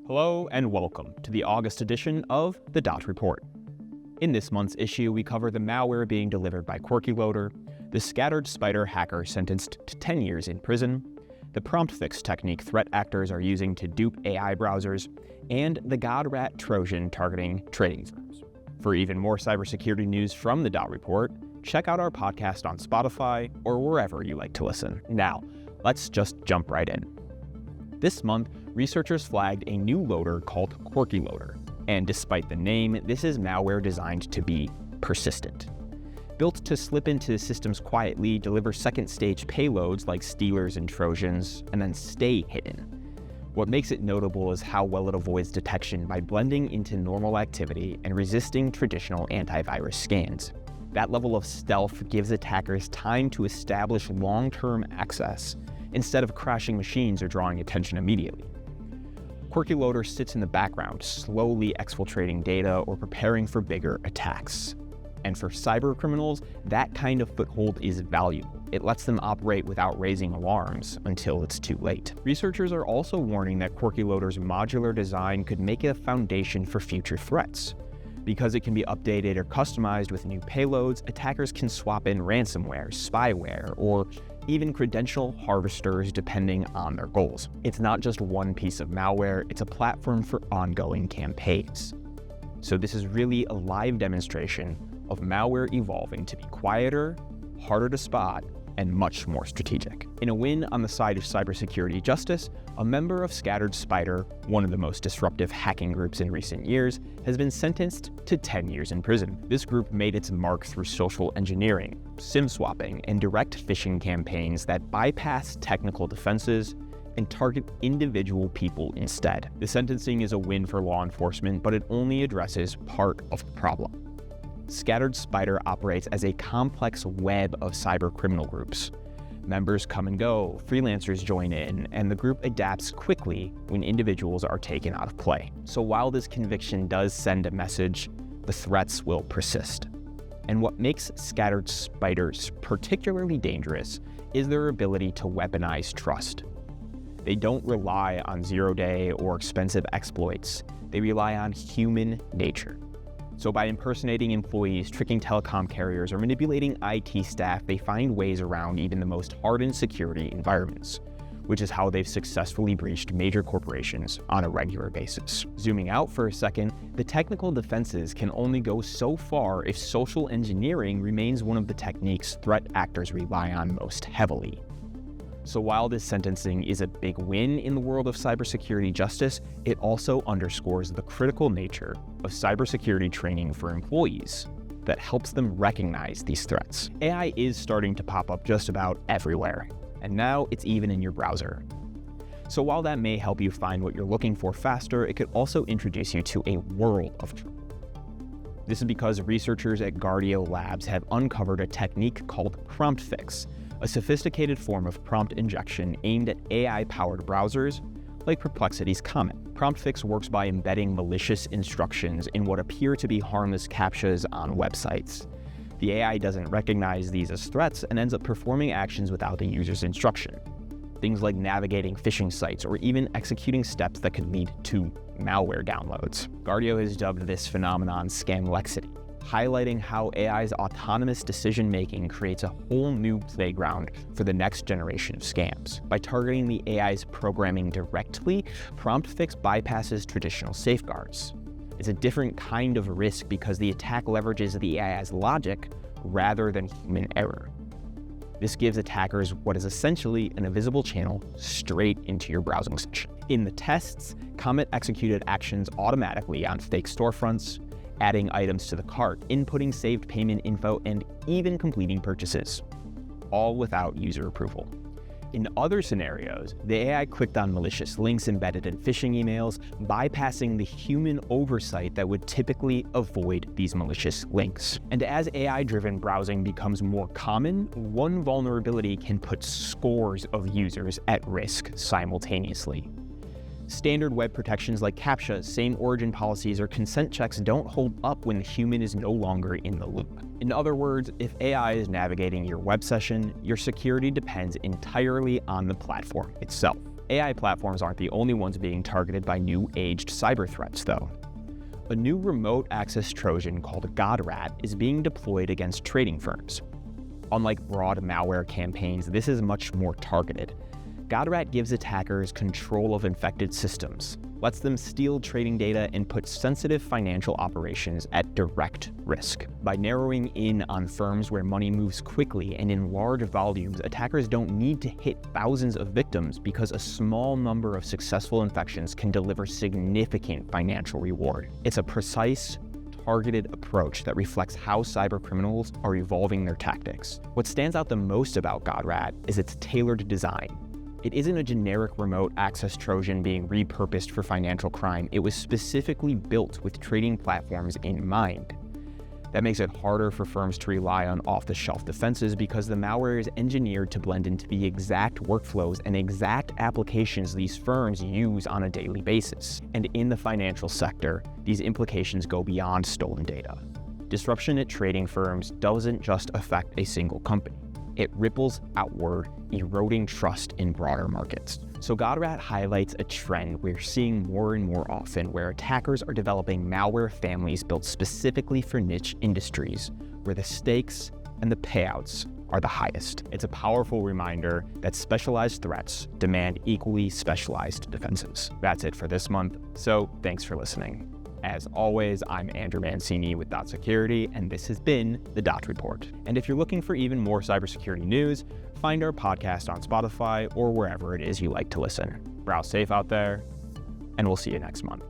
Hello and welcome to the August edition of the Dot Report. In this month's issue, we cover the malware being delivered by QuirkyLoader, the scattered spider hacker sentenced to 10 years in prison, the PromptFix technique threat actors are using to dupe AI browsers, and the GodRAT trojan targeting trading firms. For even more cybersecurity news from the Dot Report, check out our podcast on Spotify or wherever you like to listen. Now, let's just jump right in. This month, researchers flagged a new loader called QuirkyLoader, and despite the name, this is malware designed to be persistent. Built to slip into systems quietly, deliver second-stage payloads like stealers and trojans, and then stay hidden. What makes it notable is how well it avoids detection by blending into normal activity and resisting traditional antivirus scans. That level of stealth gives attackers time to establish long-term access, instead of crashing machines or drawing attention immediately. QuirkyLoader sits in the background, slowly exfiltrating data or preparing for bigger attacks. And for cyber criminals, that kind of foothold is valuable. It lets them operate without raising alarms until it's too late. Researchers are also warning that QuirkyLoader's modular design could make it a foundation for future threats. Because it can be updated or customized with new payloads, attackers can swap in ransomware, spyware, or even credential harvesters depending on their goals. It's not just one piece of malware, it's a platform for ongoing campaigns. So this is really a live demonstration of malware evolving to be quieter, harder to spot, and much more strategic. In a win on the side of cybersecurity justice, a member of Scattered Spider, one of the most disruptive hacking groups in recent years, has been sentenced to 10 years in prison. This group made its mark through social engineering, SIM swapping, and direct phishing campaigns that bypass technical defenses and target individual people instead. The sentencing is a win for law enforcement, but it only addresses part of the problem. Scattered Spider operates as a complex web of cyber criminal groups. Members come and go, freelancers join in, and the group adapts quickly when individuals are taken out of play. So while this conviction does send a message, the threats will persist. And what makes Scattered Spiders particularly dangerous is their ability to weaponize trust. They don't rely on zero-day or expensive exploits. They rely on human nature. So by impersonating employees, tricking telecom carriers, or manipulating IT staff, they find ways around even the most hardened security environments, which is how they've successfully breached major corporations on a regular basis. Zooming out for a second, the technical defenses can only go so far if social engineering remains one of the techniques threat actors rely on most heavily. So while this sentencing is a big win in the world of cybersecurity justice, it also underscores the critical nature of cybersecurity training for employees that helps them recognize these threats. AI is starting to pop up just about everywhere, and now it's even in your browser. So while that may help you find what you're looking for faster, it could also introduce you to a world of trouble. This is because researchers at GodRAT Labs have uncovered a technique called PromptFix, a sophisticated form of prompt injection aimed at AI-powered browsers like Perplexity's Comet. PromptFix works by embedding malicious instructions in what appear to be harmless CAPTCHAs on websites. The AI doesn't recognize these as threats and ends up performing actions without the user's instruction. Things like navigating phishing sites or even executing steps that could lead to malware downloads. GodRAT has dubbed this phenomenon scamlexity, highlighting how AI's autonomous decision-making creates a whole new playground for the next generation of scams. By targeting the AI's programming directly, PromptFix bypasses traditional safeguards. It's a different kind of risk because the attack leverages the AI's logic rather than human error. This gives attackers what is essentially an invisible channel straight into your browsing session. In the tests, Comet executed actions automatically on fake storefronts, adding items to the cart, inputting saved payment info, and even completing purchases, all without user approval. In other scenarios, the AI clicked on malicious links embedded in phishing emails, bypassing the human oversight that would typically avoid these malicious links. And as AI-driven browsing becomes more common, one vulnerability can put scores of users at risk simultaneously. Standard web protections like CAPTCHAs, same origin policies, or consent checks don't hold up when the human is no longer in the loop. In other words, if AI is navigating your web session, your security depends entirely on the platform itself. AI platforms aren't the only ones being targeted by new aged cyber threats, though. A new remote access trojan called GodRAT is being deployed against trading firms. Unlike broad malware campaigns, this is much more targeted. GodRAT gives attackers control of infected systems, lets them steal trading data, and put sensitive financial operations at direct risk. By narrowing in on firms where money moves quickly and in large volumes, attackers don't need to hit thousands of victims because a small number of successful infections can deliver significant financial reward. It's a precise, targeted approach that reflects how cybercriminals are evolving their tactics. What stands out the most about GodRAT is its tailored design. It isn't a generic remote access trojan being repurposed for financial crime. It was specifically built with trading platforms in mind. That makes it harder for firms to rely on off-the-shelf defenses because the malware is engineered to blend into the exact workflows and exact applications these firms use on a daily basis. And in the financial sector, these implications go beyond stolen data. Disruption at trading firms doesn't just affect a single company. It ripples outward, eroding trust in broader markets. So GodRAT highlights a trend we're seeing more and more often, where attackers are developing malware families built specifically for niche industries, where the stakes and the payouts are the highest. It's a powerful reminder that specialized threats demand equally specialized defenses. That's it for this month, so thanks for listening. As always, I'm Andrew Mancini with Security, and this has been the Dot Report. And if you're looking for even more cybersecurity news, find our podcast on Spotify or wherever it is you like to listen. Browse safe out there, and we'll see you next month.